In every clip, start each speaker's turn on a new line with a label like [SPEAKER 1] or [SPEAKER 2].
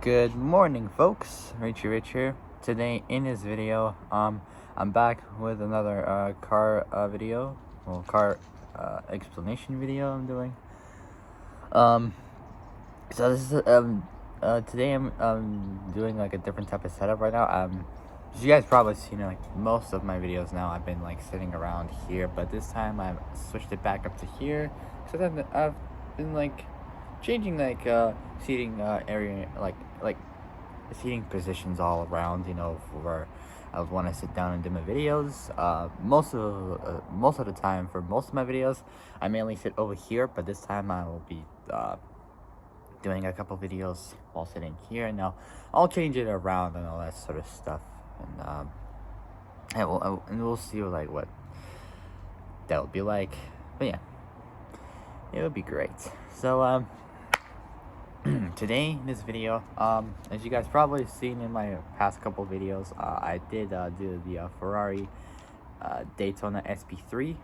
[SPEAKER 1] Good morning, folks. Richie Rich here. Today in this video, I'm back with another car video, car explanation video I'm doing. So this is today I'm doing like a different type of setup right now. As you guys probably seen, like most of my videos now, I've been like sitting around here, but this time I've switched it back up to here. So then I've been like changing like seating area, like seating positions all around, for I would want to sit down and do my videos. Most of the time, for most of my videos, I mainly sit over here, but this time I will be doing a couple videos while sitting here. Now I'll change it around and all that sort of stuff, and we'll see like what that would be like. But yeah, it would be great. So today in this video, as you guys probably seen in my past couple videos, I did do the Ferrari Daytona SP3,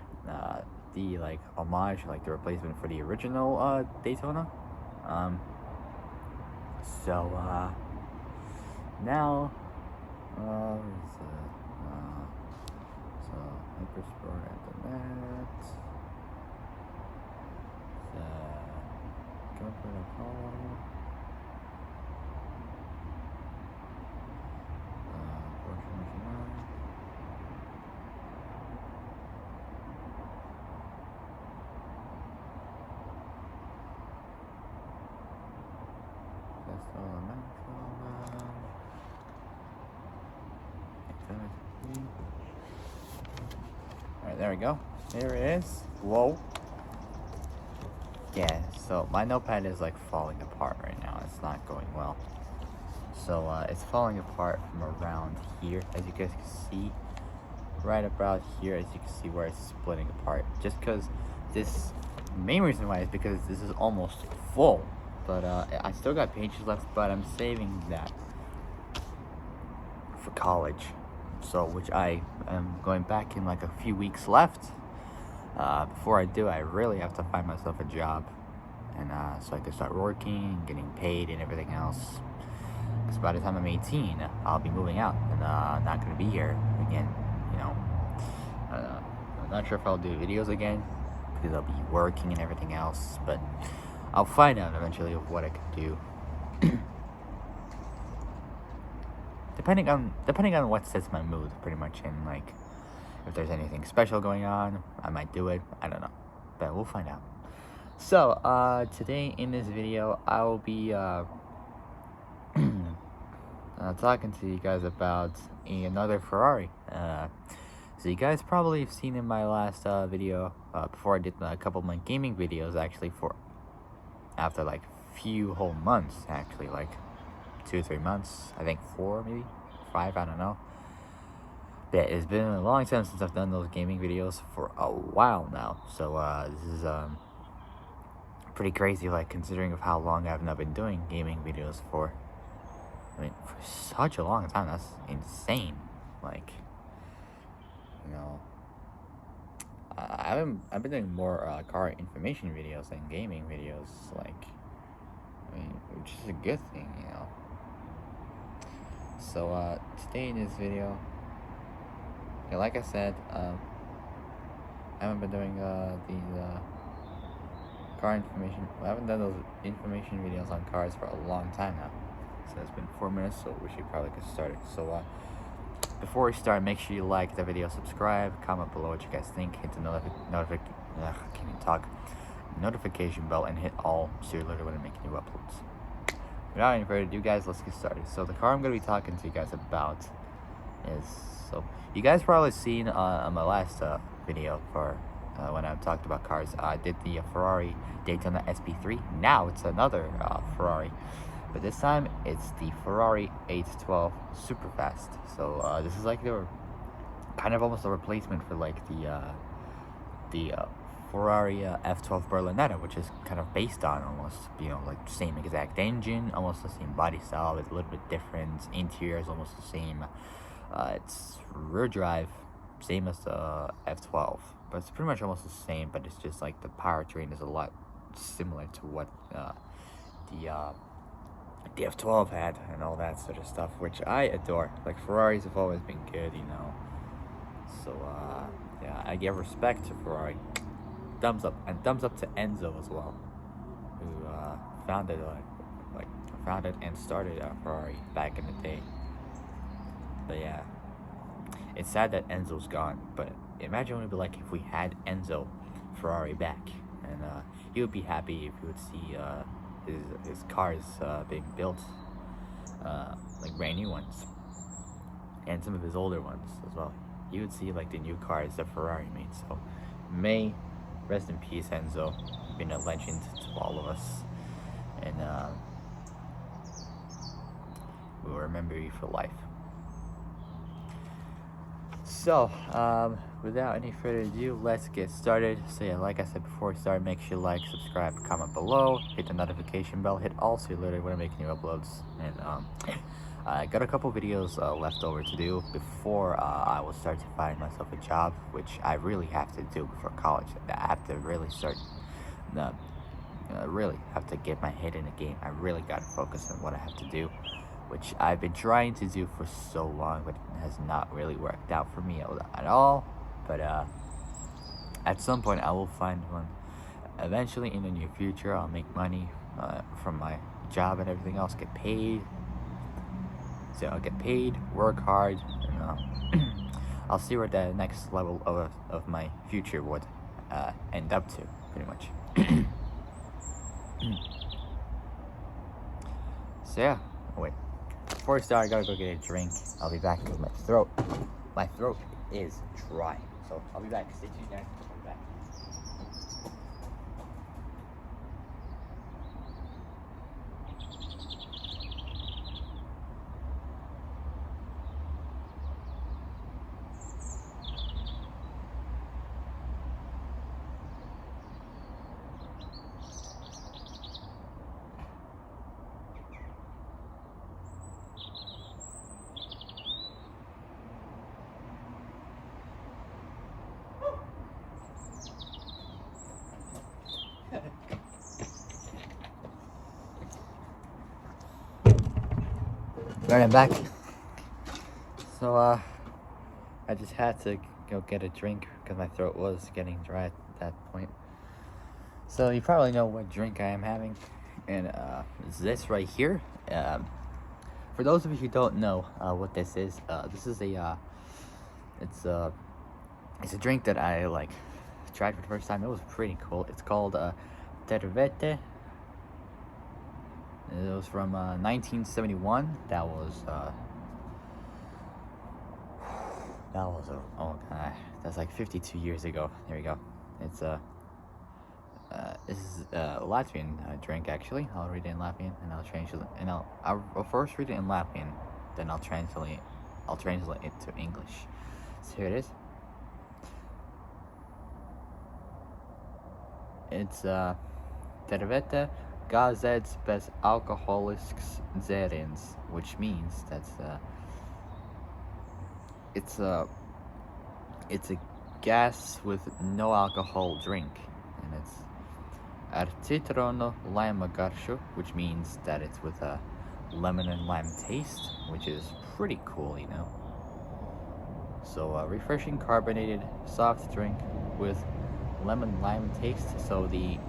[SPEAKER 1] the like homage, like the replacement for the original Daytona. So now where's so Hypersport after that. Go for the call. Porsche Nacional. That's all the maximum. Alright, there we go. There it is. Whoa. Yeah, so my notepad is like falling apart right now. It's not going well. So it's falling apart from around here, as you guys can see. Right about here, as you can see where it's splitting apart. Just because this, main reason why is because this is almost full. But I still got pages left, but I'm saving that for college. So, which I am going back in like a few weeks left. Before I do, I really have to find myself a job, and so I can start working, getting paid, and everything else. Because by the time I'm 18, I'll be moving out, and I'm not gonna be here again. I'm not sure if I'll do videos again because I'll be working and everything else, but I'll find out eventually of what I can do. depending on what sets my mood, pretty much, and like if there's anything special going on, I might do it. I don't know, but we'll find out. So today in this video, I will be talking to you guys about another Ferrari. So you guys probably have seen in my last video, before I did a couple of my gaming videos, actually, for after like few whole months, actually, like 2 or 3 months, I think 4, maybe 5, I don't know. Yeah, it's been a long time since I've done those gaming videos, for a while now. So this is pretty crazy, like considering of how long I've not been doing gaming videos for. I mean, for such a long time. That's insane. Like, I've been doing more car information videos than gaming videos. Like, I mean, which is a good thing, So today in this video, yeah, like I said, I haven't been doing these car information. I haven't done those information videos on cars for a long time now. So it's been 4 minutes, so we should probably get started. So before we start, make sure you like the video, subscribe, comment below what you guys think, hit the notification bell, and hit all, so you're literally when I make new uploads. Without any further ado, guys, let's get started. So the car I'm going to be talking to you guys about is, so you guys probably seen on my last video for when I talked about cars, I did the Ferrari Daytona SP3. Now it's another Ferrari, but this time it's the Ferrari 812 Superfast. So this is like the kind of almost a replacement for like the Ferrari F12 Berlinetta, which is kind of based on almost, like same exact engine, almost the same body style, with a little bit different. Interior is almost the same. It's rear drive, same as the F12, but it's pretty much almost the same, but it's just like the powertrain is a lot similar to what the DF12 had and all that sort of stuff, which I adore. Like, Ferraris have always been good, you know. So, yeah, I give respect to Ferrari. Thumbs up. And thumbs up to Enzo as well, who founded, founded and started Ferrari back in the day. But yeah, it's sad that Enzo's gone, but imagine what it'd be like if we had Enzo Ferrari back. And he would be happy if he would see his cars being built, like brand new ones, and some of his older ones as well. You would see like the new cars that Ferrari made. So may rest in peace, Enzo. You've been a legend to all of us, and we'll remember you for life. So, without any further ado, let's get started. So yeah, like I said before we start, make sure you like, subscribe, comment below, hit the notification bell, hit all so you literally when I make new uploads. And I got a couple videos left over to do before I will start to find myself a job, which I really have to do before college. I have to really start, really have to get my head in the game. I really got to focus on what I have to do, which I've been trying to do for so long, but it has not really worked out for me at all. But at some point I will find one. Eventually, in the near future, I'll make money from my job and everything else, get paid. So I'll get paid, work hard, and I'll see where the next level of my future would end up to, pretty much. So yeah, wait. Before I start, I gotta go get a drink. I'll be back because my throat is dry. So I'll be back. Stay tuned, guys. I'll be back. Alright, I'm back. So, I just had to go get a drink because my throat was getting dry at that point. So, you probably know what drink I am having. And, it's this right here. For those of you who don't know what this is it's a drink that I, like, tried for the first time. It was pretty cool. It's called, Tervete. It was from 1971. That was oh god, that's like 52 years ago. There we go. It's this is a Latvian drink actually. I'll read it in Latvian and I'll translate it, and I'll first read it in Latvian, then I'll translate it to English. So here it is. It's Tervete gāzēts bez alkoholisks dzēriens, which means that's it's a gas with no alcohol drink, and it's ar citronu lima garšu, which means that it's with a lemon and lime taste, which is pretty cool, you know. So refreshing carbonated soft drink with lemon lime taste. So the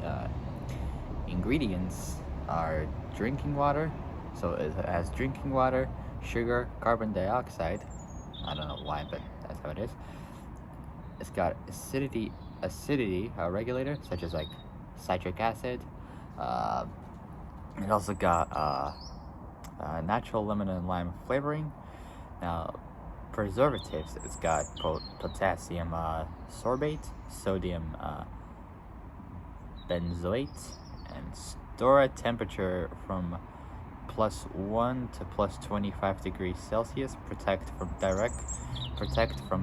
[SPEAKER 1] ingredients are drinking water. So it has drinking water, sugar, carbon dioxide. I don't know why, but that's how it is. It's got acidity regulator, such as like citric acid. It also got natural lemon and lime flavoring. Now, preservatives, it's got potassium sorbate, sodium benzoate, and store at temperature from +1 to +25 degrees Celsius. Protect from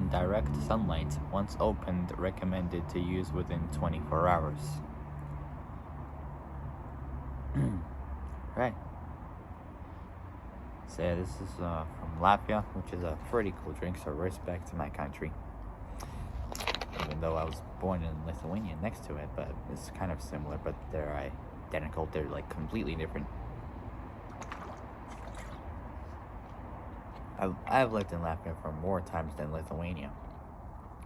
[SPEAKER 1] direct sunlight. Once opened, recommended to use within 24 hours. Right. So yeah, this is from Latvia, which is a pretty cool drink. So respect to my country. Even though I was born in Lithuania next to it, but it's kind of similar, but they're identical. They're like completely different. I've lived in Latvia for more times than Lithuania,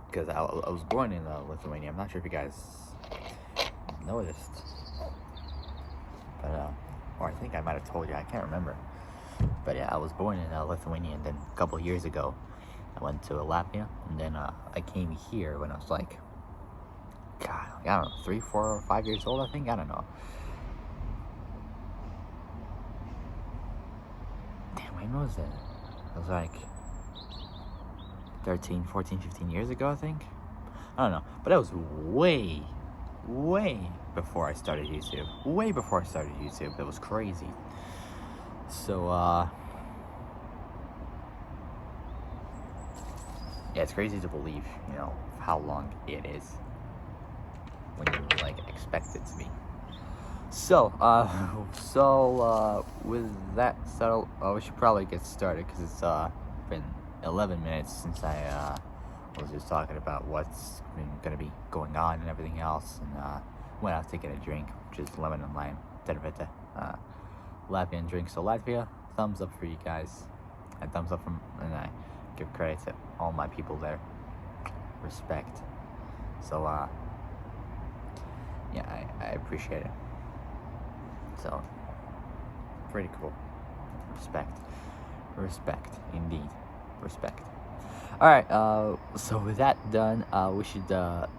[SPEAKER 1] because I was born in Lithuania. I'm not sure if you guys noticed, but or I think I might have told you. I can't remember. But yeah, I was born in Lithuania, and then a couple years ago, I went to Latvia, and then I came here when I was like, God, I don't know, 3, 4, or 5 years old, I think. I don't know. Damn, when was it? It was like 13, 14, 15 years ago, I think. I don't know, but that was way before I started YouTube. Way before I started YouTube. That was crazy. So, yeah, it's crazy to believe, you know, how long it is when you, like, expect it to be. So, with that settled, we should probably get started, because it's, been 11 minutes since I, was just talking about what's going to be going on and everything else, and, went out to get a drink, which is lemon and lime, Tervete, Latvian drink. So Latvia, thumbs up for you guys, and thumbs up and I give credit to all my people there. Respect. So, yeah, I appreciate it. So, pretty cool. Respect, indeed. Respect. Alright, so with that done, we should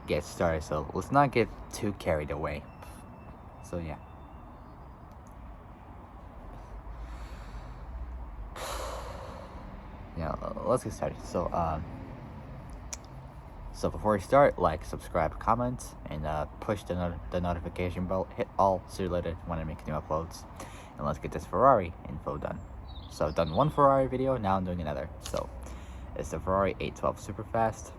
[SPEAKER 1] get started. So let's not get too carried away. So yeah. Yeah, let's get started. So before we start, like, subscribe, comment, and push the notification bell. Hit all so you're alerted when I make new uploads. And let's get this Ferrari info done. So I've done one Ferrari video, now I'm doing another. So it's the Ferrari 812 Superfast.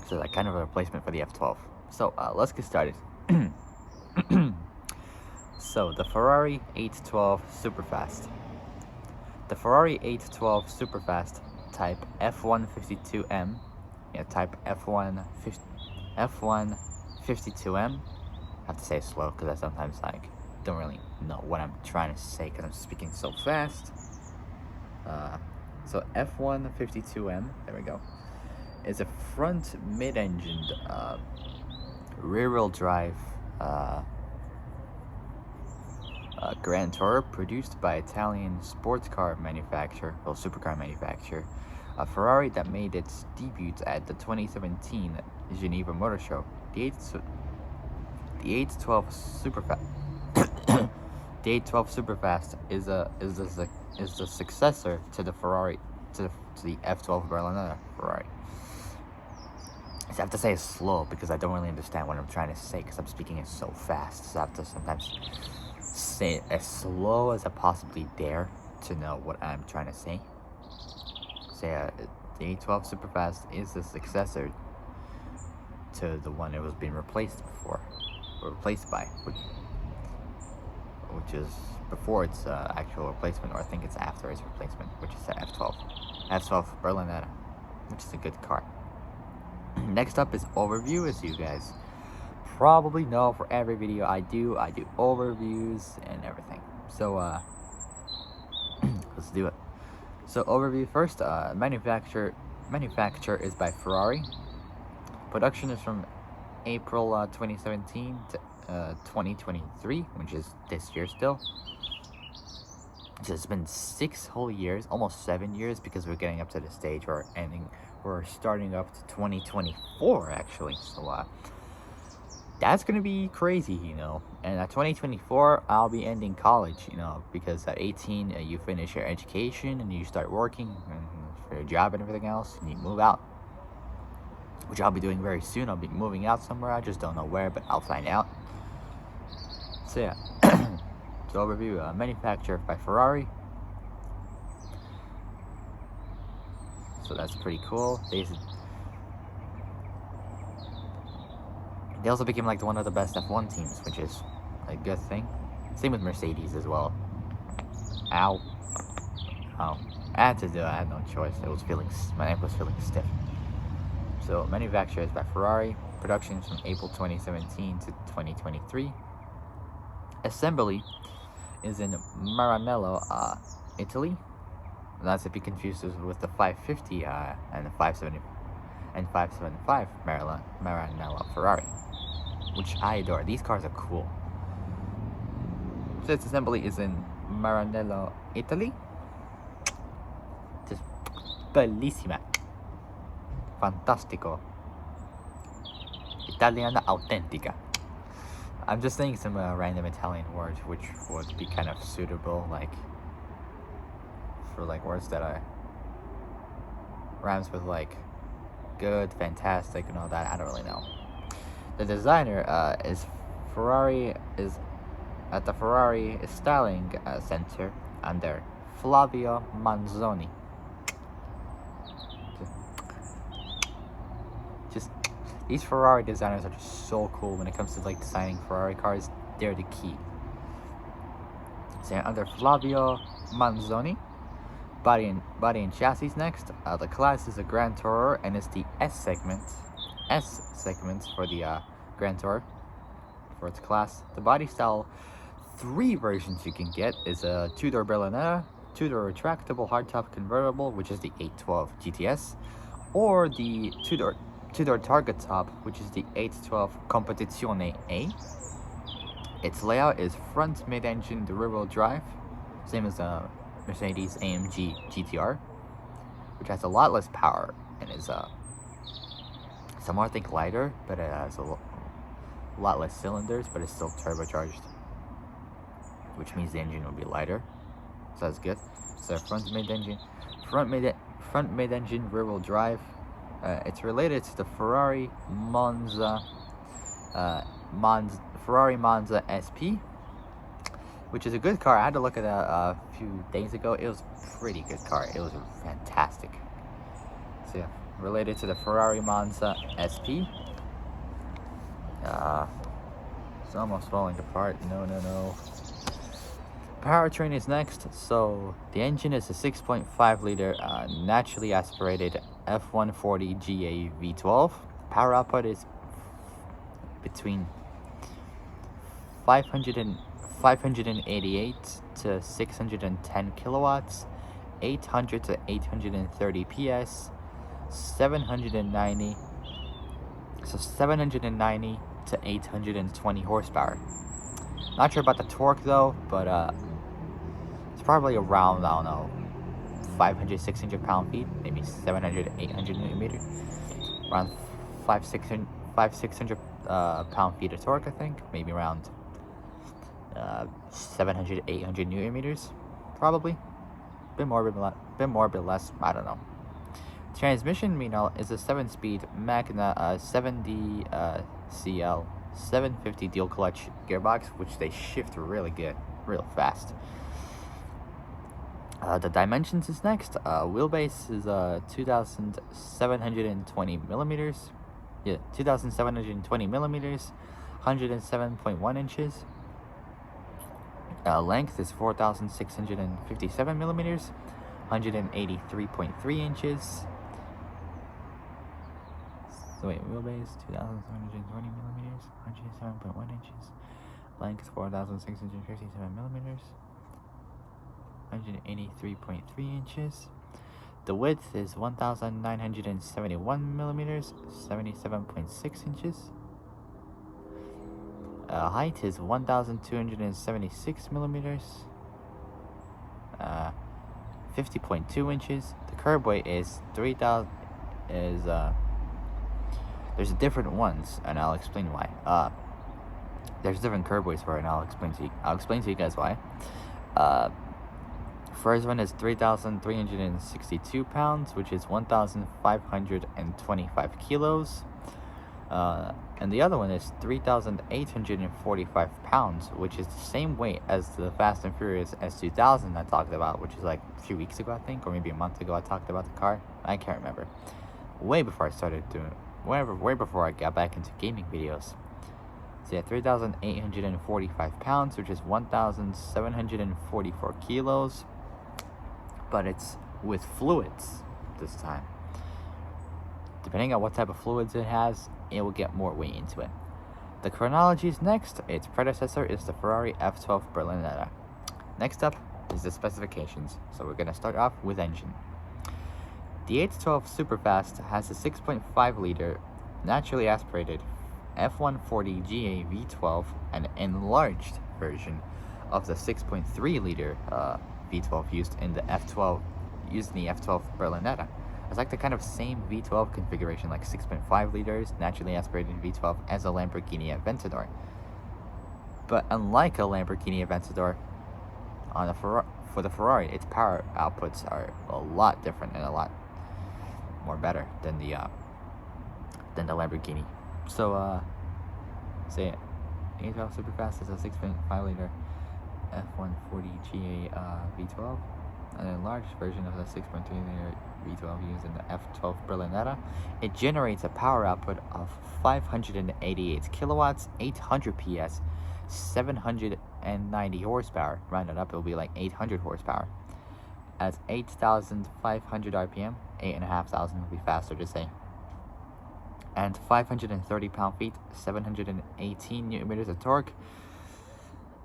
[SPEAKER 1] So like kind of a replacement for the F12. So let's get started. So the Ferrari 812 Superfast. The Ferrari 812 Superfast type F152M. Yeah, type F152M. I have to say it slow because I sometimes like don't really know what I'm trying to say because I'm speaking so fast. So F152M, there we go, is a front mid-engined rear-wheel drive Grand Tourer produced by Italian sports car manufacturer, well, supercar manufacturer, Ferrari, that made its debut at the 2017 Geneva Motor Show. The 812 Superfast. The 812 Superfast is the successor to the Ferrari, to the F12 Berliner Ferrari. So I have to say it slow because I don't really understand what I'm trying to say because I'm speaking it so fast. So I have to sometimes say it as slow as I possibly dare to know what I'm trying to say. So yeah, the 812 Superfast is the successor to the one it was being replaced by, which is before its actual replacement, or I think it's after its replacement, which is the F12 Berlinetta, which is a good car. Next up is overview. As you guys probably know, for every video I do overviews and everything. So let's do it. So overview first. Manufacturer is by Ferrari. Production is from April 2017 to 2023, which is this year still. So it's been 6 whole years, almost 7 years, because we're getting up to the stage where we're starting up to 2024 actually. So that's gonna be crazy, you know. And at 2024, I'll be ending college, you know, because at 18 you finish your education and you start working for your job and everything else, and you move out, which I'll be doing very soon. I'll be moving out somewhere. I just don't know where, but I'll find out. So yeah. So overview, manufactured by Ferrari. So that's pretty cool. They also became like one of the best F1 teams, which is a good thing. Same with Mercedes as well. Ow. Oh. I had to do it. I had no choice. My ankle was feeling stiff. So manufactured is by Ferrari. Production is from April 2017 to 2023. Assembly is in Maranello, Italy. not to be confused with the 550 and the 570 and 575 Maranello Ferrari, which I adore. These cars are cool. This assembly is in Maranello, Italy. Just bellissima, fantastico, Italiana autentica. I'm just saying some random Italian words which would be kind of suitable, like for like words that rhymes with like good, fantastic, and all that. I don't really know. The designer is Ferrari is at the Ferrari Styling Center under Flavio Manzoni. Just these Ferrari designers are just so cool when it comes to like designing Ferrari cars. They're the key. So under Flavio Manzoni, body and chassis next. The class is a Grand Tourer and it's the S segment for the Grand Tourer for its class. The body style, 3 versions you can get is a 2-door Berlinetta, 2-door retractable hardtop convertible, which is the 812 GTS, or the 2-door target top, which is the 812 Competizione A. Its layout is front mid-engine rear-wheel drive, same as the Mercedes AMG GTR, which has a lot less power and is some more, I think, lighter, but it has a lot less cylinders, but it's still turbocharged, which means the engine will be lighter, so that's good. So front mid-engine rear-wheel drive. It's related to the Ferrari Monza SP, which is a good car. I had to look at it a few days ago. It was a pretty good car. It was fantastic. So yeah, related to the Ferrari Monza SP. It's almost falling apart. No. Powertrain is next. So the engine is a 6.5 liter naturally aspirated F140 GA V12. Power output is between 588 to 610 kilowatts, 800 to 830 PS, 790 to 820 horsepower. Not sure about the torque though, but it's probably around, I don't know, 500, 600 pound-feet, maybe 700, 800 newton meter. Around 600 pound-feet of torque, I think. Maybe around 700, 800 newton meters, probably. Bit more, bit less, I don't know. Transmission, meanwhile, is a 7-speed Magna 7D CL 750 dual clutch gearbox, which they shift really good, real fast. The dimensions is next. Wheelbase is 2,720 millimeters. Yeah, 2,720 millimeters, 107.1 inches. Length is 4,657 millimeters, 183.3 inches. So wait, wheelbase 2,720 millimeters, 107.1 inches. Length 4,657 millimeters, 183.3 inches. The width is 1,971 millimeters, 77.6 inches. Height is 1,276 millimeters, 50.2 inches. The curb weight is 3,000. There's different ones, and I'll explain why. There's different curb weights for it, and I'll explain to you guys why. First one is 3,362 pounds, which is 1,525 kilos. And the other one is 3,845 pounds, which is the same weight as the Fast and Furious S2000 I talked about, which is like a few weeks ago, I think, or maybe a month ago I talked about the car. I can't remember. Way before I started doing, way before I got back into gaming videos. So yeah, 3,845 pounds, which is 1,744 kilos. But it's with fluids this time. Depending on what type of fluids it has, it will get more weight into it. The chronology is next. Its predecessor is the Ferrari F12 Berlinetta. Next up, is the specifications. So we're gonna start off with engine. The 812 Superfast has a 6.5 liter naturally aspirated F140 GA V12, an enlarged version of the 6.3 liter V12 used in the F12 Berlinetta. It's like the kind of same V12 configuration, like 6.5 liters naturally aspirated V12 as a Lamborghini Aventador. But unlike a Lamborghini Aventador, for the Ferrari, its power outputs are a lot different and a lot more better than the Lamborghini. So say it. The 812 Superfast is a 6.5 liter F140 GA V12, an enlarged version of the 6.3 liter V12 used in the F12 Berlinetta. It generates a power output of 588 kilowatts, 800 PS, 790 horsepower. Rounded up, it'll be like 800 horsepower. At 8,500 RPM, 8,500 would be faster to say. And 530 pound-feet, 718 newton meters of torque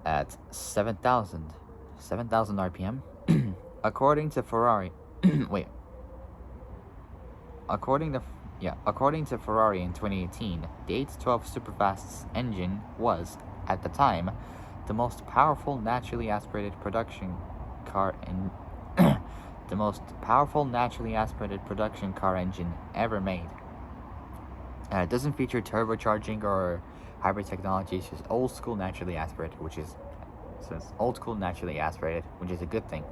[SPEAKER 1] at 7,000 RPM. According to Ferrari, according to Ferrari in 2018, the 812 Superfast's engine was, at the time, the most powerful naturally aspirated production car engine ever made. It doesn't feature turbocharging or hybrid technology. It's just old school naturally aspirated, which is a good thing.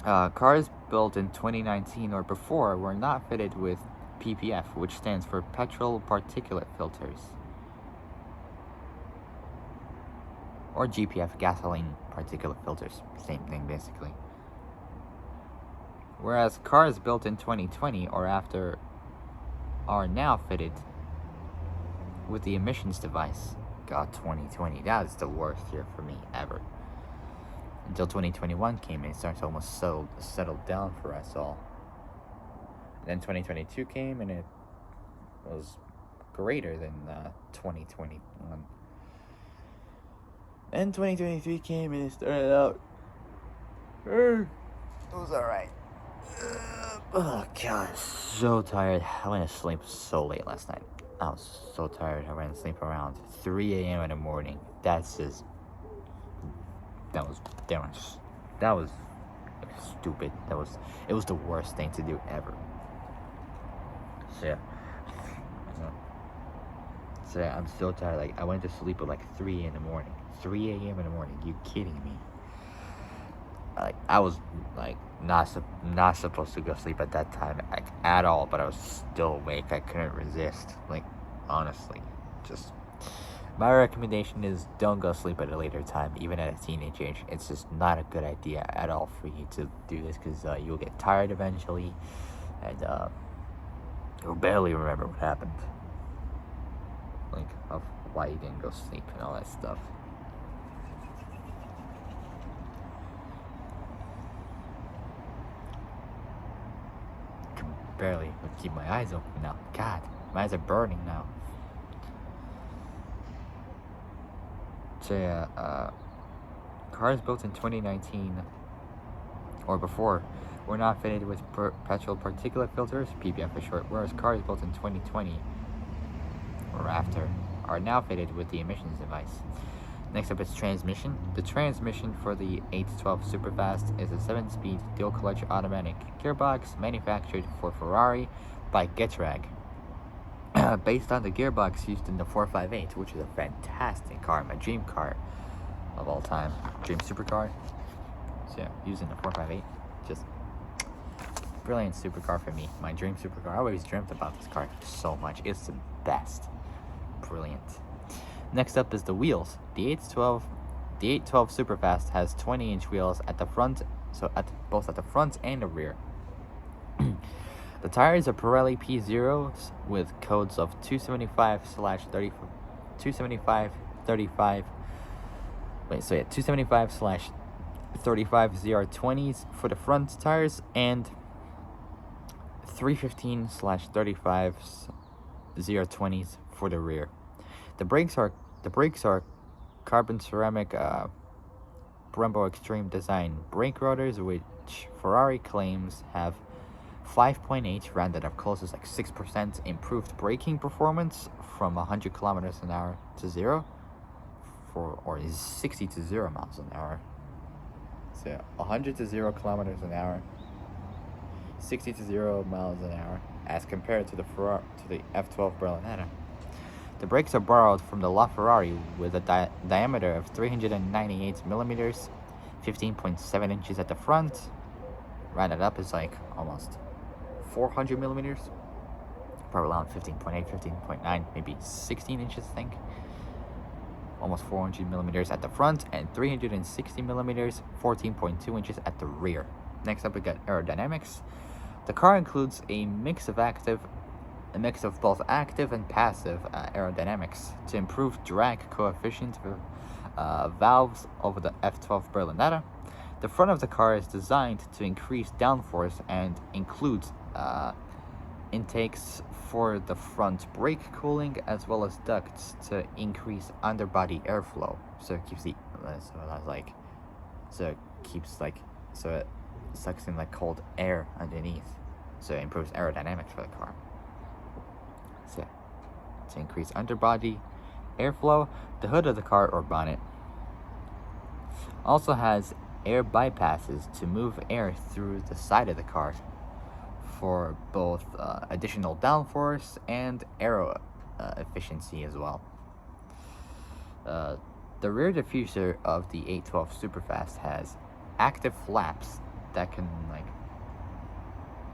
[SPEAKER 1] Cars built in 2019 or before were not fitted with PPF, which stands for petrol particulate filters, or GPF, gasoline particulate filters. Same thing, basically. Whereas cars built in 2020 or after are now fitted with the emissions device. God, 2020, that is the worst year for me ever. Until 2021 came and it started to almost settled down for us all. And then 2022 came and it was greater than 2021. Then 2023 came and it started out. It was alright. Oh god, so tired. I went to sleep so late last night. I was so tired. I went to sleep around 3 a.m. in the morning. That was stupid. It was the worst thing to do ever. So yeah, I'm so tired. Like, I went to sleep at like 3 in the morning. 3 a.m. in the morning. You kidding me? Like, I was like not supposed to go sleep at that time, like, at all, but I was still awake. I couldn't resist. Like, honestly, just my recommendation is don't go sleep at a later time, even at a teenage age. It's just not a good idea at all for you to do this, because you'll get tired eventually, and you'll barely remember what happened, like of why you didn't go sleep and all that stuff. Barely keep my eyes open now. God, my eyes are burning now. So yeah, cars built in 2019 or before were not fitted with petrol particulate filters, PPF for short, whereas cars built in 2020 or after are now fitted with the emissions device. Next up is transmission. The transmission for the 812 Superfast is a 7-speed dual-clutch automatic gearbox manufactured for Ferrari by Getrag, based on the gearbox used in the 458, which is a fantastic car, my dream car of all time, dream supercar. So yeah, using the 458, just brilliant supercar for me, my dream supercar. I always dreamt about this car so much. It's the best. Brilliant. Next up is the wheels. The 812 Superfast has 20-inch wheels at the front, so both at the front and the rear. The tires are Pirelli P0s with codes of 275/30, 275/35. Wait, so yeah, 275/35 ZR20s for the front tires and 315/35 ZR20s for the rear. The brakes are carbon ceramic Brembo Extreme Design brake rotors, which Ferrari claims have 5.8 rounded up close to like 6% improved braking performance from 100 kilometers an hour to 0 or is 60 to 0 miles an hour. So 100 to 0 kilometers an hour, 60 to 0 miles an hour, as compared to the F12 Berlinetta. The brakes are borrowed from the LaFerrari with a diameter of 398 millimeters, 15.7 inches at the front. Rounded up is like almost 400 millimeters, probably around 15.8, 15.9, maybe 16 inches, I think. Almost 400 millimeters at the front and 360 millimeters, 14.2 inches at the rear. Next up, we got aerodynamics. The car includes a mix of both active and passive aerodynamics to improve drag coefficient valves over the F12 Berlinetta. The front of the car is designed to increase downforce and includes intakes for the front brake cooling as well as ducts to increase underbody airflow. So it keeps so it sucks in like cold air underneath. So it improves aerodynamics for the car. So to increase underbody airflow, the hood of the car or bonnet also has air bypasses to move air through the side of the car for both additional downforce and aero efficiency as well. The rear diffuser of the 812 Superfast has active flaps that can like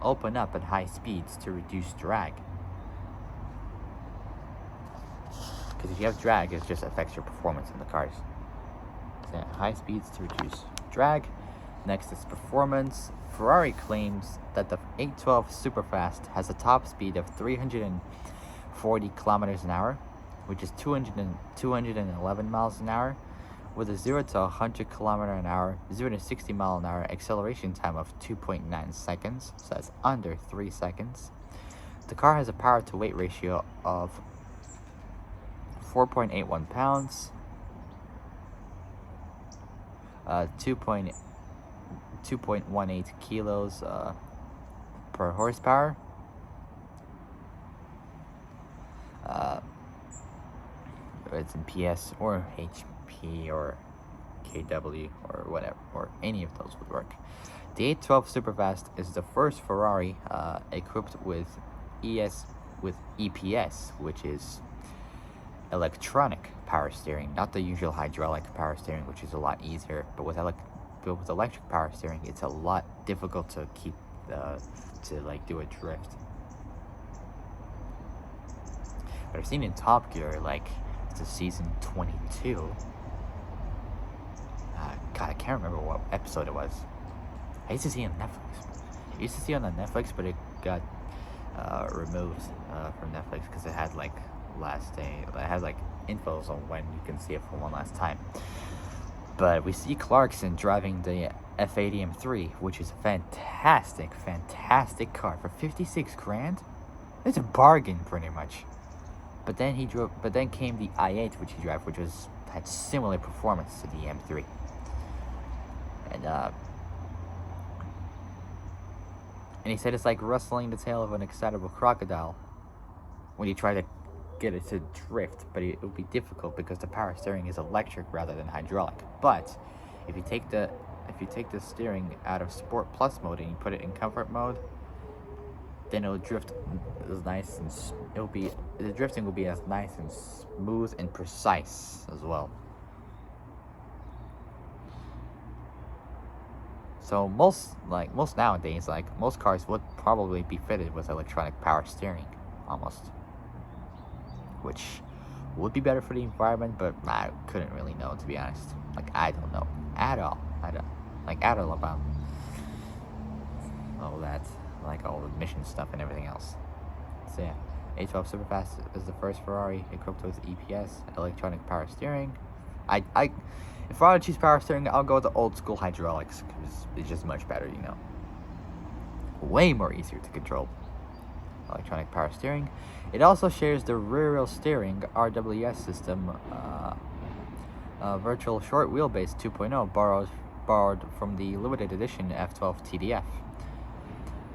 [SPEAKER 1] open up at high speeds to reduce drag. Because if you have drag, it just affects your performance in the cars. So high speeds to reduce drag. Next is performance. Ferrari claims that the 812 Superfast has a top speed of 340 kilometers an hour, which is 211 miles an hour, with a 0 to 100 kilometer an hour, 0 to 60 mile an hour acceleration time of 2.9 seconds, so that's under 3 seconds. The car has a power to weight ratio of 4.81 pounds, 2.18 kilos per horsepower. It's in PS or HP or KW or whatever, or any of those would work. The 812 Superfast is the first Ferrari equipped with EPS, which is electronic power steering, not the usual hydraulic power steering, which is a lot easier. But with electric power steering, it's a lot difficult to keep to like do a drift. But I've seen in Top Gear, like it's a season 22. God, I can't remember what episode it was. I used to see it on Netflix, but it got removed from Netflix because it had like last day. It had like infos on when you can see it for one last time. But we see Clarkson driving the F80 M3, which is a fantastic car for 56 grand. It's a bargain pretty much. But then came the i8, which he drove, which had similar performance to the M3. And he said it's like rustling the tail of an excitable crocodile when you try to get it to drift, but it would be difficult because the power steering is electric rather than hydraulic. But if you take the steering out of Sport Plus mode and you put it in comfort mode, then it'll drift as nice and the drifting will be as nice and smooth and precise as well. So most nowadays, like most cars would probably be fitted with electronic power steering, almost, which would be better for the environment, but I couldn't really know, to be honest. Like, I don't know at all. I don't about all that, like all the mission stuff and everything else. So yeah, 812 Superfast is the first Ferrari equipped with EPS, electronic power steering. If I were to choose power steering, I'll go with the old school hydraulics because it's just much better, you know. Way more easier to control. Electronic power steering. It also shares the rear wheel steering RWS system Virtual Short Wheelbase 2.0 borrowed from the limited edition F12 TDF.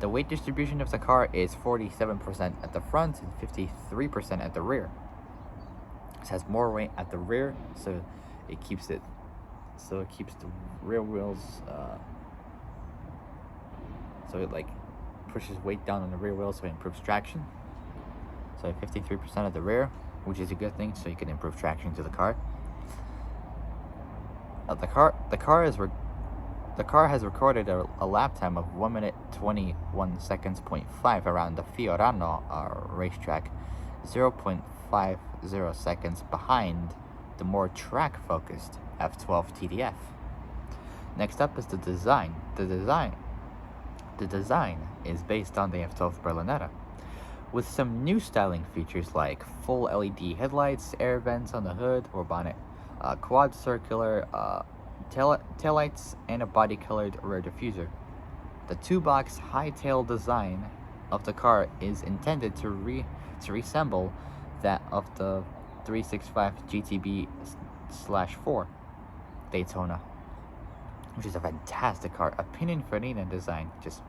[SPEAKER 1] The weight distribution of the car is 47% at the front and 53% at the rear. It has more weight at the rear, so it keeps the rear wheels, so it like pushes weight down on the rear wheels, so it improves traction. So 53% at the rear, which is a good thing, so you can improve traction to the car. The car has recorded a lap time of 1 minute 21 seconds .5 around the Fiorano racetrack, 0.50 seconds behind the more track-focused F12 TDF. Next up is the design. The design is based on the F12 Berlinetta, with some new styling features like full LED headlights, air vents on the hood or bonnet, quad circular taillights, and a body-colored rear diffuser. The two-box high-tail design of the car is intended to resemble that of the 365 GTB/4 Daytona, which is a fantastic car. A Pininfarina design, just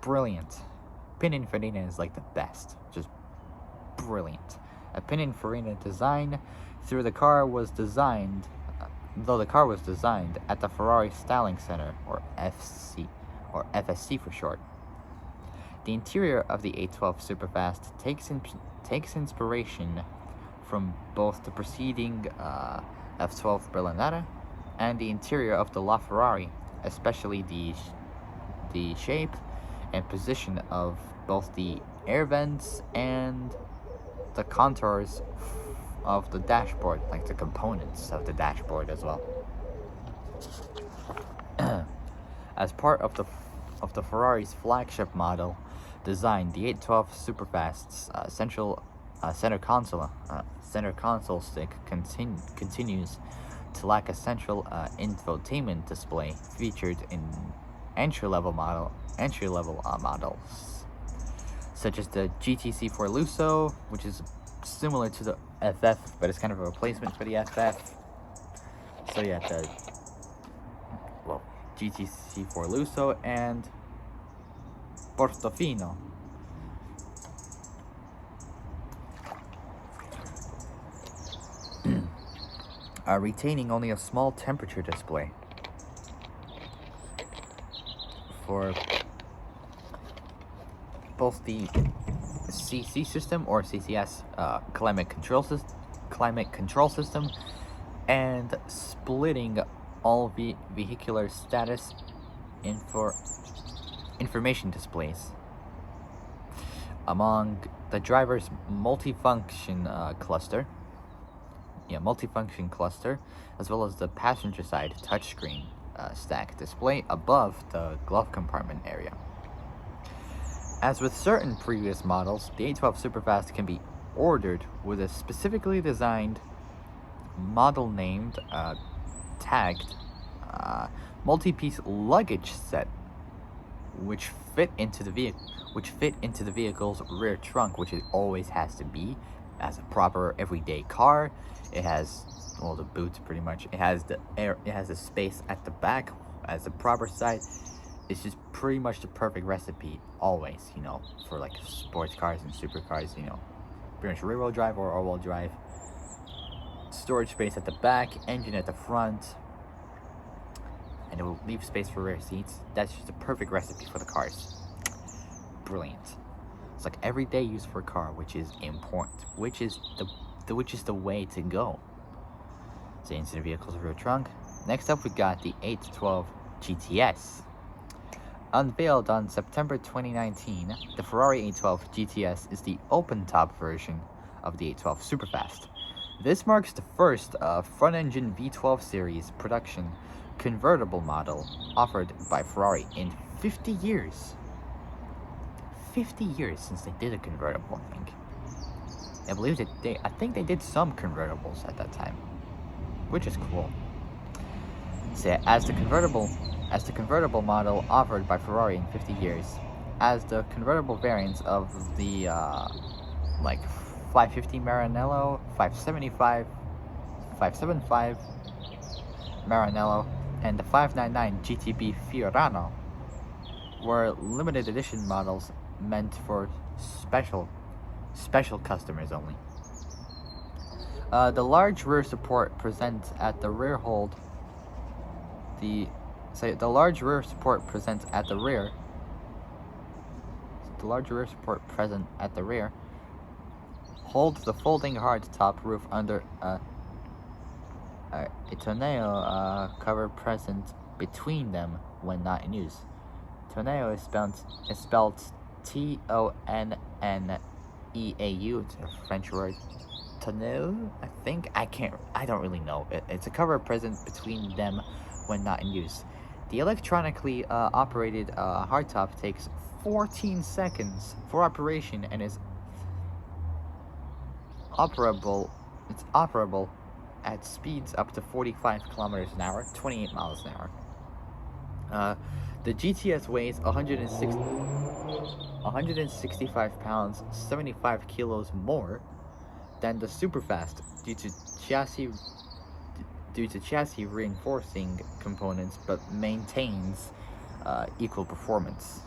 [SPEAKER 1] brilliant. Pininfarina is like the best, just brilliant. A Pininfarina design though the car was designed at the Ferrari Styling Center, or FSC for short. The interior of the A12 Superfast takes inspiration from both the preceding F12 Berlinetta and the interior of the LaFerrari, especially the shape and position of both the air vents and the contours of the dashboard, like the components of the dashboard as well. As part of the Ferrari's flagship model design, the 812 Superfast's center console stick continues to lack a central infotainment display featured in entry-level models, such as the GTC4 Lusso, which is similar to the FF, but it's kind of a replacement for the FF. So yeah, GTC4 Lusso and Portofino. Are retaining only a small temperature display for both the CC system or CCS climate control system, and splitting all vehicular status information displays among the driver's multifunction cluster, as well as the passenger side touchscreen stack display above the glove compartment area. As with certain previous models, the 812 Superfast can be ordered with a specifically designed, model named, tagged, multi-piece luggage set, which fit into the vehicle's rear trunk, which it always has to be as a proper everyday car. It has the boots pretty much. It has the space at the back as a proper size. It's just pretty much the perfect recipe always, for like sports cars and supercars, pretty much rear-wheel drive or all-wheel drive. Storage space at the back, engine at the front, and it will leave space for rear seats. That's just a perfect recipe for the cars. Brilliant. It's like everyday use for a car, which is important, which is the way to go. So instant vehicles rear trunk. Next up, we got the 812 GTS. Unveiled on September 2019, the Ferrari 812 GTS is the open-top version of the 812 Superfast. This marks the first front-engine V12 series production convertible model offered by Ferrari in 50 years. 50 years since they did a convertible, I think. I think they did some convertibles at that time, which is cool. So as the convertible model offered by Ferrari in 50 years, as the convertible variants of the 550 Maranello, 575, 575 Maranello and the 599 GTB Fiorano were limited edition models meant for special customers only. The large rear support present at the rear the large rear support present at the rear. The large rear support present at the rear holds the folding hardtop roof under a tonneau cover present between them when not in use. Tonneau is spelled Tonneau. It's a French word. Tonneau, I think. I don't really know. It's a cover present between them when not in use. The electronically operated hardtop takes 14 seconds for operation and is operable. It's operable at speeds up to 45 kilometers an hour, 28 miles an hour. The GTS weighs 165 pounds, 75 kilos more than the Superfast due to chassis reinforcing components, but maintains equal performance.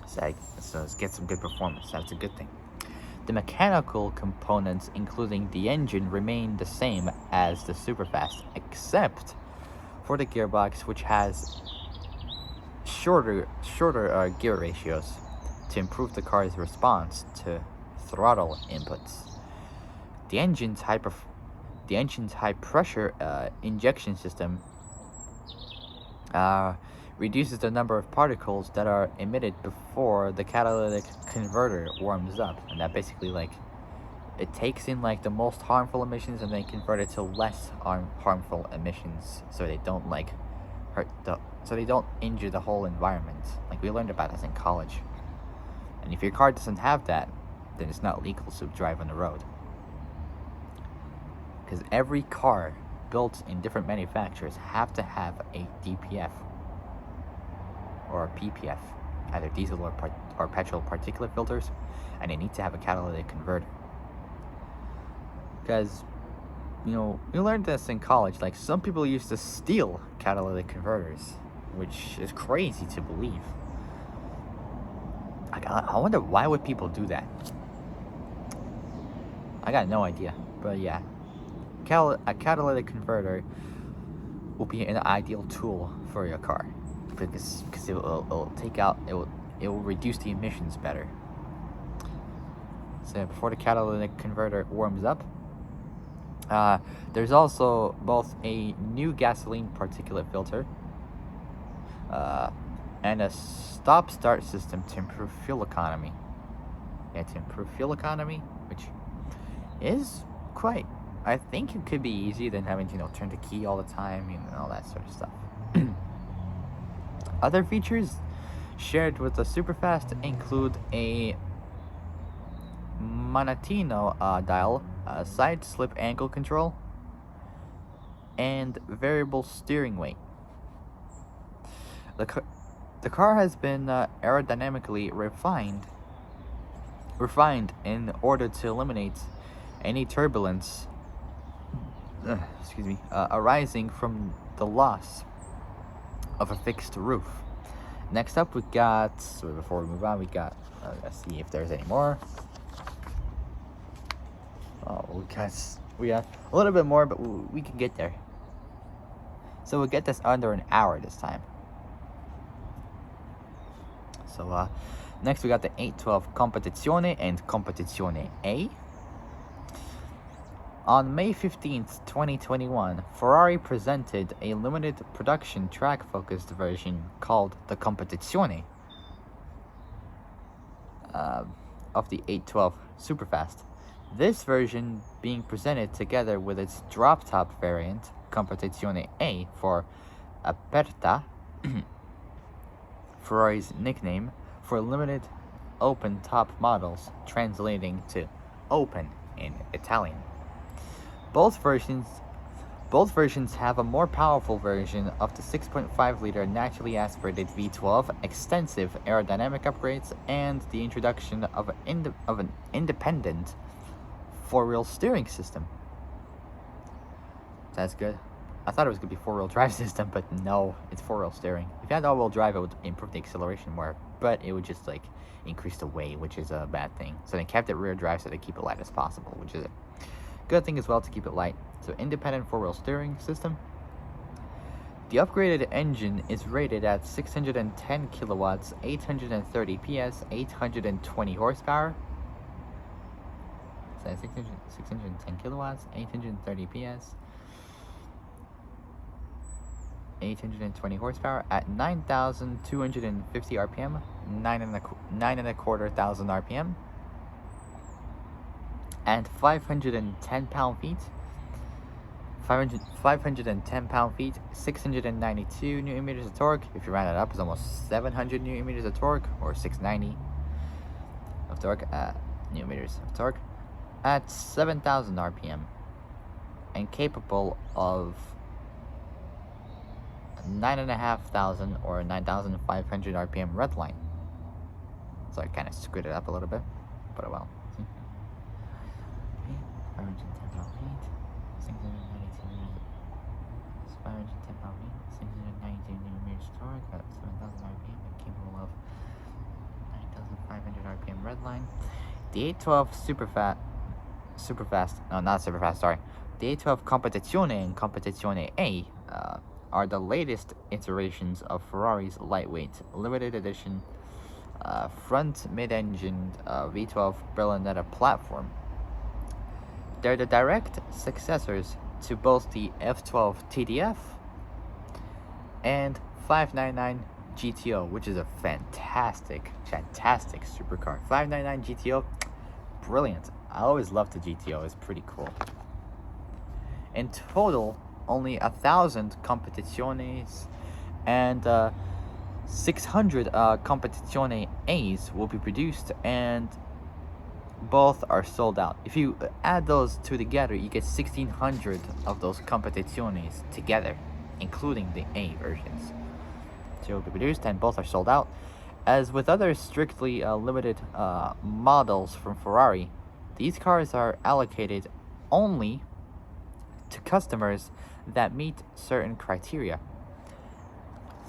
[SPEAKER 1] So it gets some good performance. That's a good thing. The mechanical components, including the engine, remain the same as the Superfast, except for the gearbox, which has shorter gear ratios to improve the car's response to throttle inputs. The engine's high pressure injection system reduces the number of particles that are emitted before the catalytic converter warms up, and that basically it takes in the most harmful emissions and then convert it to less harmful emissions, so they don't so they don't injure the whole environment. We learned about this in college. And if your car doesn't have that, then it's not legal to drive on the road. Because every car built in different manufacturers have to have a DPF or a PPF, either diesel or petrol particulate filters, and they need to have a catalytic converter. Because, you learned this in college. Some people used to steal catalytic converters, which is crazy to believe. I wonder why would people do that. I got no idea, but yeah, a catalytic converter will be an ideal tool for your car because it will reduce the emissions better. So before the catalytic converter warms up, there's also both a new gasoline particulate filter and a stop-start system to improve fuel economy. Which is quite, I think it could be easier than having to turn the key all the time and all that sort of stuff. Other features shared with the Superfast include a Monotino dial, side slip angle control, and variable steering weight. The car has been aerodynamically refined in order to eliminate any turbulence arising from the loss of a fixed roof. Next up, before we move on, let's see if there's any more. Oh, we got a little bit more, but we can get there. So we'll get this under an hour this time. So next we got the 812 Competizione and Competizione A. On May 15th, 2021, Ferrari presented a limited production track-focused version called the Competizione of the 812 Superfast. This version being presented together with its drop-top variant, Competizione A for Aperta, Ferrari's nickname for limited open-top models, translating to open in Italian. Both versions have a more powerful version of the 6.5-liter naturally aspirated V12, extensive aerodynamic upgrades, and the introduction of an independent four-wheel steering system. That's good. I thought it was going to be four-wheel drive system, but no, it's four-wheel steering. If you had all-wheel drive, it would improve the acceleration more, but it would just like increase the weight, which is a bad thing. So they kept it rear drive so they keep it light as possible, which is a good thing as well to keep it light. So independent four-wheel steering system. The upgraded engine is rated at 610 kilowatts, 830 PS, 820 horsepower. So 610 kilowatts, 830 PS, 820 horsepower at 9,250 RPM, 9,2500 RPM, and 510 pound-feet. 510 pound-feet, 692 newton meters of torque. If you round it up, it's almost 700 newton meters of torque, or 690 of torque, newton meters of torque, at 7,000 RPM, and capable of 9,500 or 9,500 RPM redline. So I kind of screwed it up a little bit, but oh well. 510 pound-feet, 510 pound-feet, 692 newton meters of torque at 7,000 RPM, and capable of 9,500 RPM redline. The 812 Superfast, no, not Superfast, sorry. The 812 Competizione and Competizione A are the latest iterations of Ferrari's lightweight, limited edition, front mid-engined V12 Berlinetta platform. They're the direct successors to both the F12 TDF and 599 GTO, which is a fantastic supercar. 599 GTO, brilliant. I always loved the GTO, it's pretty cool. In total, only 1,000 Competizione and 600 Competizione A's will be produced, and both are sold out. If you add those two together, you get 1,600 of those Competizione together, including the A versions. So will be produced, and both are sold out. As with other strictly limited models from Ferrari, these cars are allocated only to customers that meet certain criteria.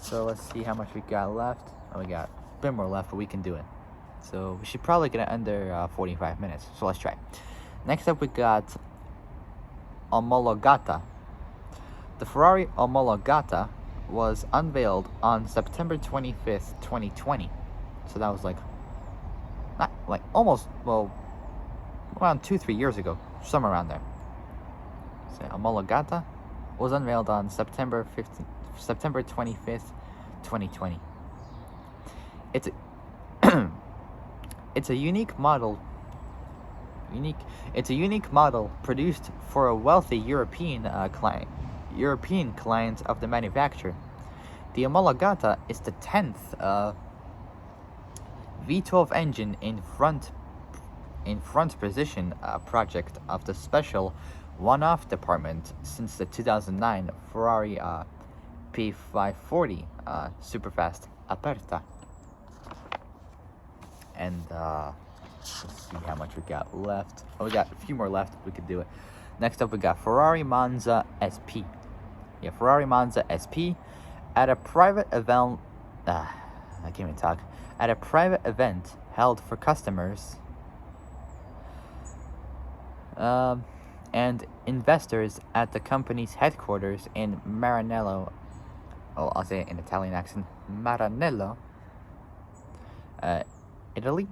[SPEAKER 1] So let's see how much we got left. Oh, we got a bit more left, but we can do it. So we should probably get it under 45 minutes. So let's try. Next up, we got Omologata. The Ferrari Omologata was unveiled on September 25th, 2020. So that was not almost, well, around 2-3 years ago, somewhere around there. So Omologata was unveiled on September 25th, 2020. It's a unique model. It's a unique model produced for a wealthy European client of the manufacturer. The Omologata is the 10th V12 engine in front position project of the special one-off department since the 2009 Ferrari P540 Superfast Aperta. And let's see how much we got left. Oh, we got a few more left. We could do it. Next up, we got Ferrari Monza SP. Yeah, Ferrari Monza SP at a private event. I can't even talk. At a private event held for customers and investors at the company's headquarters in Maranello. Oh, I'll say it in Italian accent. Maranello, Italy,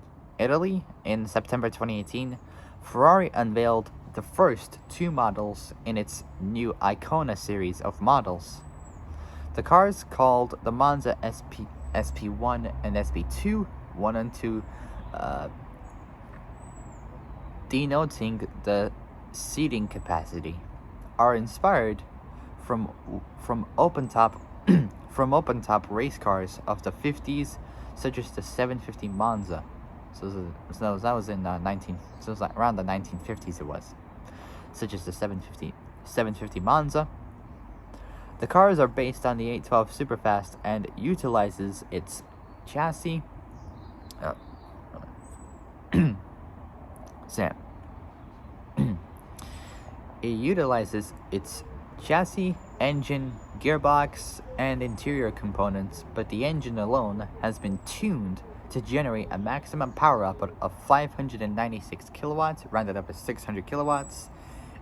[SPEAKER 1] in September 2018, Ferrari unveiled the first two models in its new Icona series of models. The cars, called the Monza SP1 and SP2, 1 and 2, denoting the seating capacity, are inspired from open-top race cars of the 50s, such as the 750 Monza. So that was in So it was around the 1950s. It was, such as the 750 Monza. The cars are based on the 812 Superfast and utilizes its chassis. It utilizes its chassis, engine, gearbox, and interior components, but the engine alone has been tuned to generate a maximum power output of 596 kilowatts, rounded up to 600 kilowatts,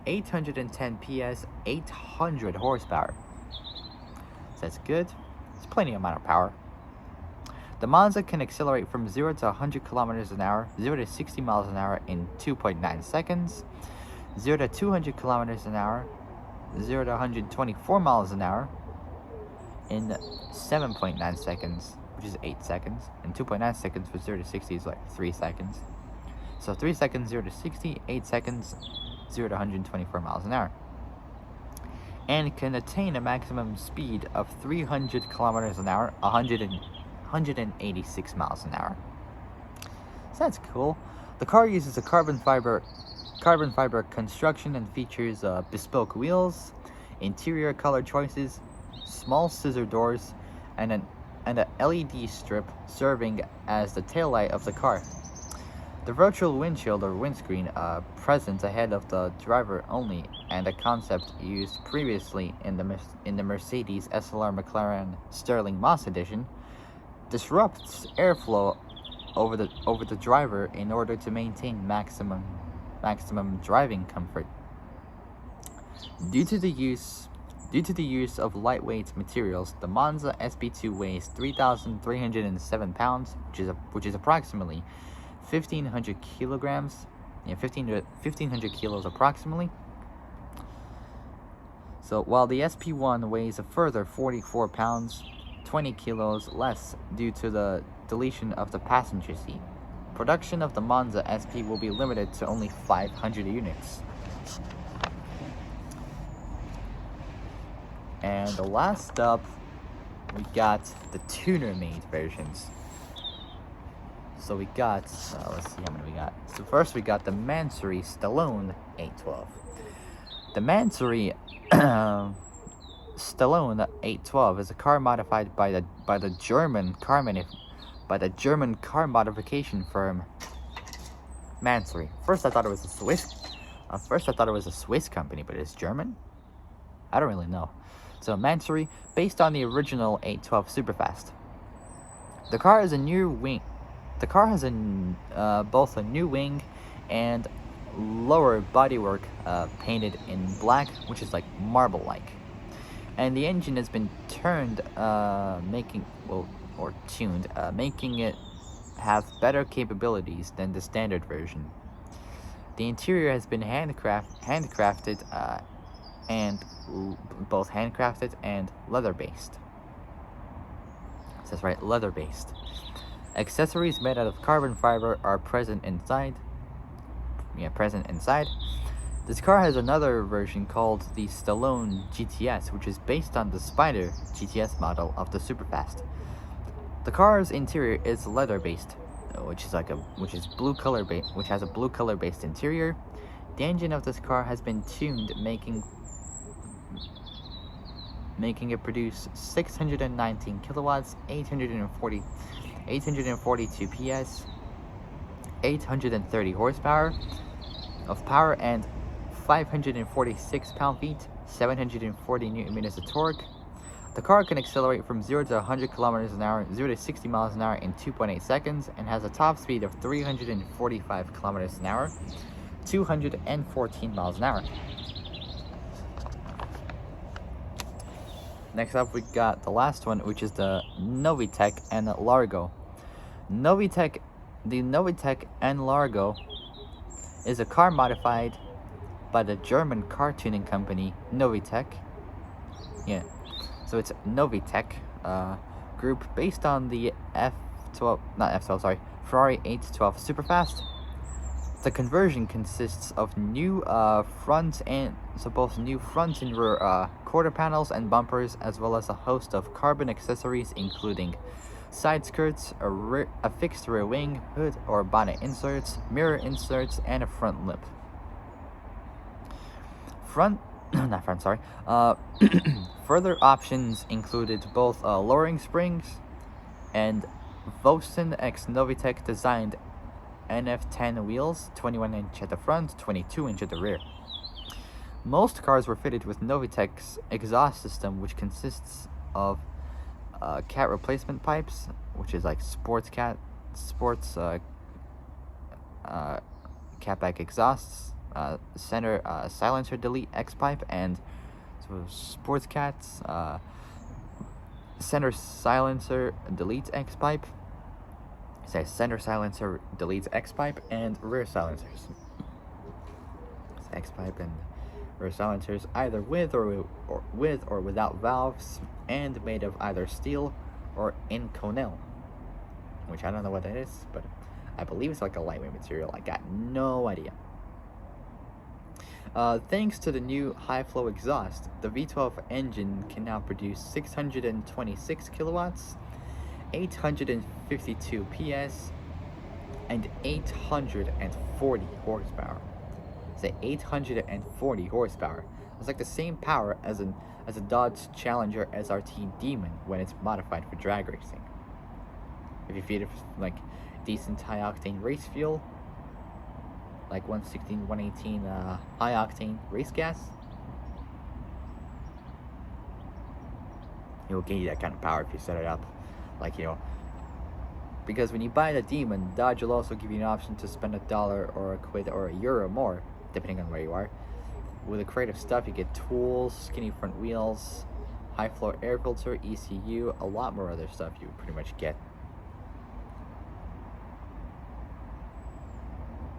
[SPEAKER 1] 810 PS, 800 horsepower. So that's good. It's plenty amount of power. The Monza can accelerate from 0 to 100 kilometers an hour, 0 to 60 miles an hour in 2.9 seconds, 0 to 200 kilometers an hour, 0 to 124 miles an hour in 7.9 seconds, which is 8 seconds, and 2.9 seconds for 0 to 60 is like 3 seconds. So 3 seconds 0 to 60, 8 seconds 0 to 124 miles an hour. And can attain a maximum speed of 300 kilometers an hour, 186 miles an hour. So that's cool. The car uses a carbon fiber construction and features bespoke wheels, interior color choices, small scissor doors, and an LED strip serving as the taillight of the car. The virtual windshield or windscreen present ahead of the driver only, and a concept used previously in the Mercedes SLR McLaren Sterling Moss edition, disrupts airflow over the driver in order to maintain maximum driving comfort. Due to the use of lightweight materials, the Monza SP2 weighs 3,307 pounds, which is approximately 1,500 kilograms. Yeah, 1,500 kilos approximately. So while the SP1 weighs a further 44 pounds, 20 kilos less due to the deletion of the passenger seat. Production of the Monza SP will be limited to only 500 units. And the last up, we got the tuner-made versions. So we got, let's see how many we got. So first we got the Mansory Stallone 812. The Mansory Stallone 812 is a car modified by the German car modification firm Mansory. First I thought it was a Swiss company, but it's German? I don't really know. So Mansory, based on the original 812 Superfast. The car has a new wing. The car has both a new wing and lower bodywork painted in black, which is like marble-like. And the engine has been tuned, making it have better capabilities than the standard version. The interior has been handcrafted and both handcrafted and leather-based. It says right, leather-based. Accessories made out of carbon fiber are present inside. This car has another version called the Stallone GTS, which is based on the Spider GTS model of the Superfast. The car's interior is leather-based, which has a blue color-based interior. The engine of this car has been tuned, making it produce 619 kilowatts, 842 PS, 830 horsepower of power, and 546 pound-feet, 740 newton-meters of torque. The car can accelerate from 0 to 100 kilometers an hour, 0 to 60 miles an hour in 2.8 seconds, and has a top speed of 345 kilometers an hour, 214 miles an hour. Next up, we got the last one, which is the Novitec and Largo. The Novitec and Largo is a car modified by the German car tuning company Novitec. Yeah, so it's Novitec group based on the Ferrari 812 Superfast. The conversion consists of both new front and rear quarter panels and bumpers, as well as a host of carbon accessories, including side skirts, a fixed rear wing, hood or bonnet inserts, mirror inserts, and a front lip. Further options included both lowering springs and Vossen x Novitec designed NF10 wheels, 21-inch at the front, 22-inch at the rear. Most cars were fitted with Novitec's exhaust system, which consists of cat replacement pipes, which is like sports catback exhausts, center silencer delete X pipe, and so sports cats center silencer deletes X pipe. Say center silencer deletes X pipe and rear silencers. It's X pipe and rear silencers, either with or without valves, and made of either steel or Inconel, which I don't know what that is, but I believe it's like a lightweight material. I got no idea. Thanks to the new high-flow exhaust, the V12 engine can now produce 626 kilowatts, 852 PS, and 840 horsepower. Say 840 horsepower. It's like the same power as a Dodge Challenger SRT Demon when it's modified for drag racing. If you feed it like decent high octane race fuel, like 116, 118 high octane race gas, it will give you that kind of power if you set it up. Like, you know, because when you buy the Demon, Dodge will also give you an option to spend $1 or a quid or €1 more, depending on where you are. With the creative stuff, you get tools, skinny front wheels, high flow air filter, ECU, a lot more other stuff you pretty much get.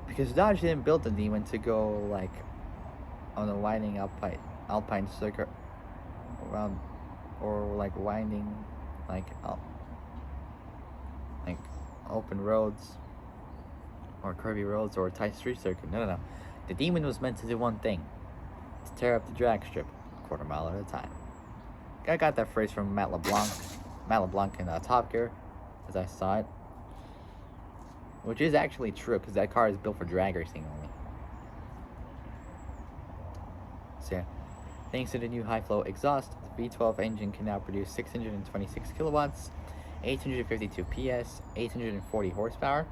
[SPEAKER 1] Because Dodge didn't build the Demon to go like on a winding alpine circuit around, or like winding like open roads or curvy roads or a tight street circuit. No. The Demon was meant to do one thing: to tear up the drag strip a quarter mile at a time. I got that phrase from Matt LeBlanc in Top Gear, as I saw it. Which is actually true, because that car is built for drag racing only. So yeah, thanks to the new high-flow exhaust, the V12 engine can now produce 626 kilowatts, 852 PS, 840 horsepower.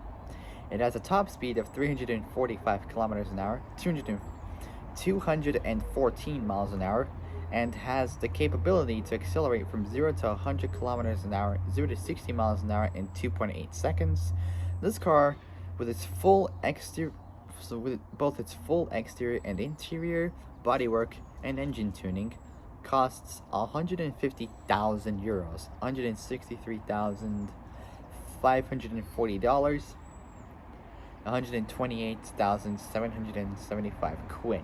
[SPEAKER 1] It has a top speed of 345 kilometers an hour, 214 miles an hour, and has the capability to accelerate from 0 to 100 kilometers an hour, 0 to 60 miles an hour in 2.8 seconds. This car, with its full exterior, so with both its full exterior and interior bodywork and engine tuning, costs €150,000, $163,540, $128,775.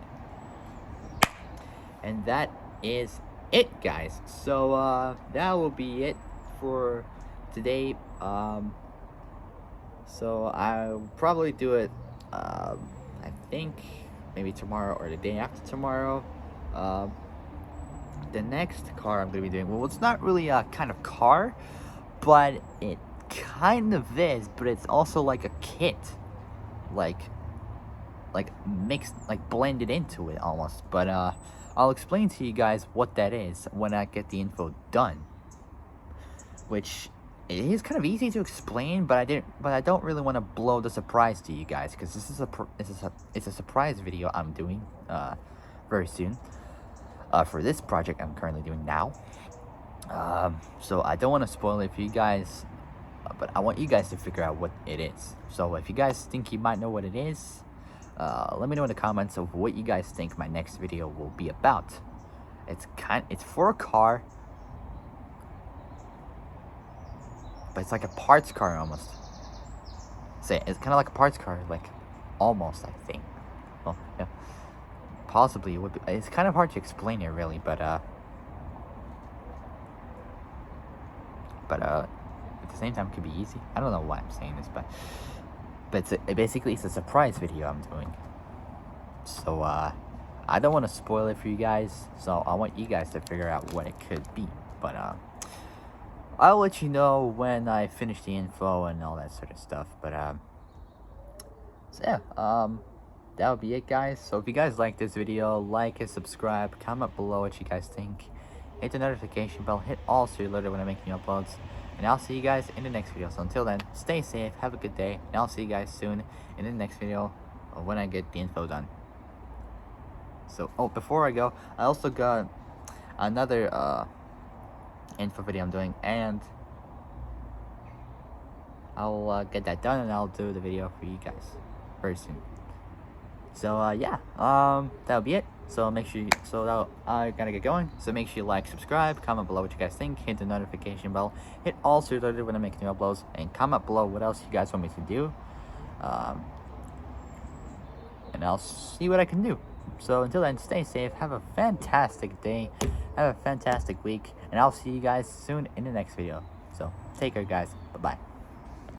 [SPEAKER 1] And that is it, guys. So that will be it for today. So I'll probably do it, I think, maybe tomorrow or the day after tomorrow. The next car I'm going to be doing, well, it's not really a kind of car, but it kind of is, but it's also like a kit. Like mixed, like blended into it almost. But I'll explain to you guys what that is when I get the info done. Which... it is kind of easy to explain, but I don't really want to blow the surprise to you guys, because this is it's a surprise video I'm doing very soon for this project I'm currently doing now. So I don't want to spoil it for you guys, but I want you guys to figure out what it is. So if you guys think you might know what it is, let me know in the comments of what you guys think my next video will be about. It's for a car. But it's like a parts car almost. Say it's kind of like a parts car, like almost, I think. Well, yeah, possibly it would be. It's kind of hard to explain it really, but at the same time, it could be easy. I don't know why I'm saying this, but basically it's a surprise video I'm doing. So I don't want to spoil it for you guys. So I want you guys to figure out what it could be. But I'll let you know when I finish the info and all that sort of stuff. But so yeah, that would be it, guys. So if you guys like this video, like and subscribe, comment below what you guys think, hit the notification bell, hit all so you're alerted when I make new uploads, and I'll see you guys in the next video. So until then, stay safe, have a good day, and I'll see you guys soon in the next video when I get the info done. So, oh, before I go, I also got another info video I'm doing, and I'll get that done, and I'll do the video for you guys very soon. So yeah, that'll be it. So make sure I gotta get going. So make sure you like, subscribe, comment below what you guys think, hit the notification bell, hit all so you're alerted when I make new uploads, and comment below what else you guys want me to do. And I'll see what I can do. So until then, stay safe, have a fantastic day, have a fantastic week, and I'll see you guys soon in the next video. So take care, guys. Bye bye.